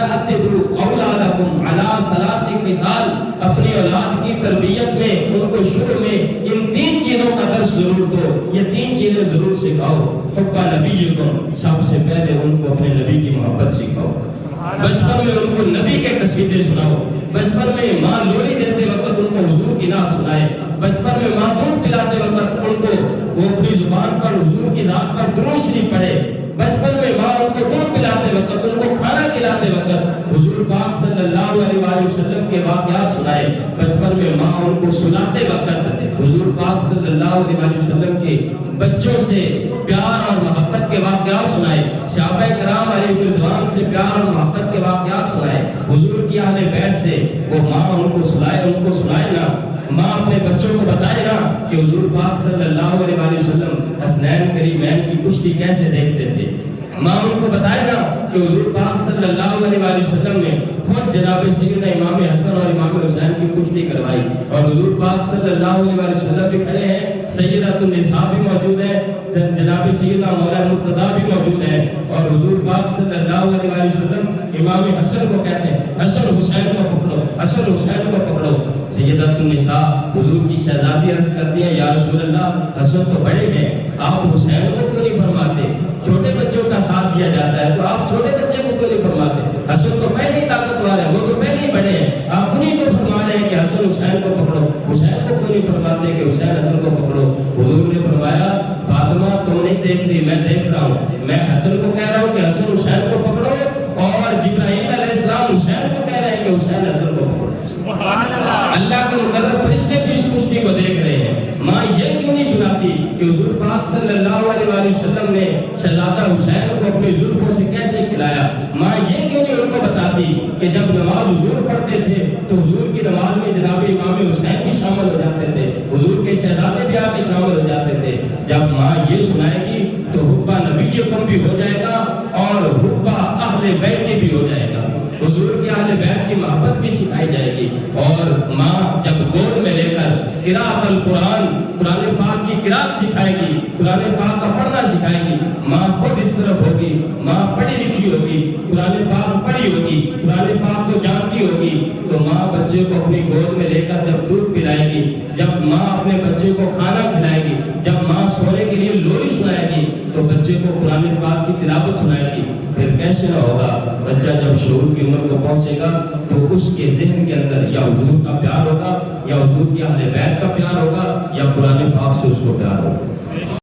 ادبوا اولادکم علی ثلاث خصال، اپنی اولاد کی تربیت میں ان کو شروع میں ان 3 چیزوں کا درس ضرور دو، یہ 3 چیزیں ضرور سکھاؤ۔ حب نبیکم، سب سے پہلے ان کو اپنے نبی کی محبت سکھاؤ، بچپن میں ان کو نبی کے قصیدے سناؤ، بچپن میں ماں لوری دیتے وقت ان کو حضور کی نعت سنائے، بچپن میں ماں دودھ پلاتے وقت ان کو وہ اپنی زبان پر حضور کی ذات پر درود شریف پڑھے، بچپن میں ماں ان کو دودھ پلاتے وقت ان کو کھانا کھلاتے وقت حضور پاک صلی اللہ علیہ وآلہ وسلم کے واقعات سنائے، بچپن میں ماں ان کو سلاتے وقت حضور پاک صلی اللہ علیہ وآلہ وسلم کے بچوں سے پیار اور محبت کے واقعات سنائے، صحابہ کرام علیہ رضوان سے پیار اور محبت کے واقعات سنائے، حضور کی اہل بیت سے وہ ماں ان کو سنائے نا، ماں اپنے بچوں کو بتائے نا کہ حضور پاک صلی اللہ علیہ وآلہ وسلم حسنین کریمین کی کشتی کیسے دیکھتے تھے، ماں ان کو بتائے نا کہ حضور پاک صلی اللہ علیہ وآلہ وسلم نے خود جناب سیدنا امام حسن اور امام حسین کی کشتی کروائی، اور حضور پاک صلی اللہ علیہ وآلہ وسلم بھی کھڑے ہیں، سیدۃ النساء بھی موجود ہے، جناب سیدنا مولا مرتضیٰ بھی موجود ہے، اور حضور پاک صلی اللہ علیہ وآلہ وسلم امام حسن کو کہتے ہیں حسن حسین کو پکڑو، حسن حسین کو پکڑو، سیدۃ النساء حضور کی شہزادی عرض کرتی ہے یا رسول اللہ حسن تو بڑے ہیں، آپ حسین کو کیوں نہیں فرماتے، چھوٹے بچوں کا ساتھ دیا جاتا ہے تو آپ چھوٹے بچے کو کیوں نہیں فرماتے، حسن تو پہلے ہی طاقتور ہے، وہ تو پہلے ہی بڑے ہیں، آپ انہیں کو فرما رہے ہیں کہ حسن حسین کو پکڑو، حسین کو کیوں نہیں فرماتے کہ حسین حسن کو پکڑو، حضور نے فرمایا فاطمہ تم نہیں دیکھ رہی، میں دیکھ رہا ہوں، میں حسن کو کہہ رہا ہوں کہ حسن حسین کو پکڑو، اور جبرائیل علیہ السلام حسین کو کہہ رہے ہیں کہ حسین حسن کو پکڑو۔ اللہ کے مقرر فرشتے بھی اس کشتی کو دیکھ رہے ہیں، ماں یہ کیوں نہیں سناتی کہ حضور پاک صلی اللہ علیہ وآلہ وسلم نے شہزادہ حسین کو اپنی زلفوں سے کیسے کھلایا، ماں یہ کیوں نہیں ان کو بتاتی کہ جب نماز حضور پڑھتے تھے تو حضور کی نماز میں جناب امام حسین بھی شامل ہو جاتے تھے، حضور کے شہزادے بھی آ کے شامل ہو جاتے تھے، جب ماں یہ سنائے گی تو حبا نبیکم بھی ہو جائے گا اور حبا اہل بیت بھی ہو جائے گا، حضور کے اہل بیت کی محبت بھی سکھائی جائے گی، اور ماں جب گود میں لے کر قراءۃ القرآن قرآن پاک کی قراءت سکھائے گی، قرآن پاک کا پڑھنا سکھائے گی، ماں خود اس طرف ہوگی، ماں پڑھی لکھی ہوگی، قرآن پاک پڑھی ہوگی، قرآن پاک کو جانتی ہوگی، تو ماں بچے کو اپنی گود میں لے کر جب دودھ پلائے گی، جب ماں اپنے بچے کو کھانا کھلائے گی، جب ماں سونے کے لیے لوری سنائے گی تو بچے کو قرآن پاک کی تلاوت سنائے گی، پھر کیسے نہ ہوگا بچہ جب شعور کی عمر کو پہنچے گا تو اس کے ذہن کے اندر یا حضور کا پیار ہوگا یا حضور کی اہل بیت کا پیار ہوگا یا قرآن پاک سے اس کو پیار ہوگا۔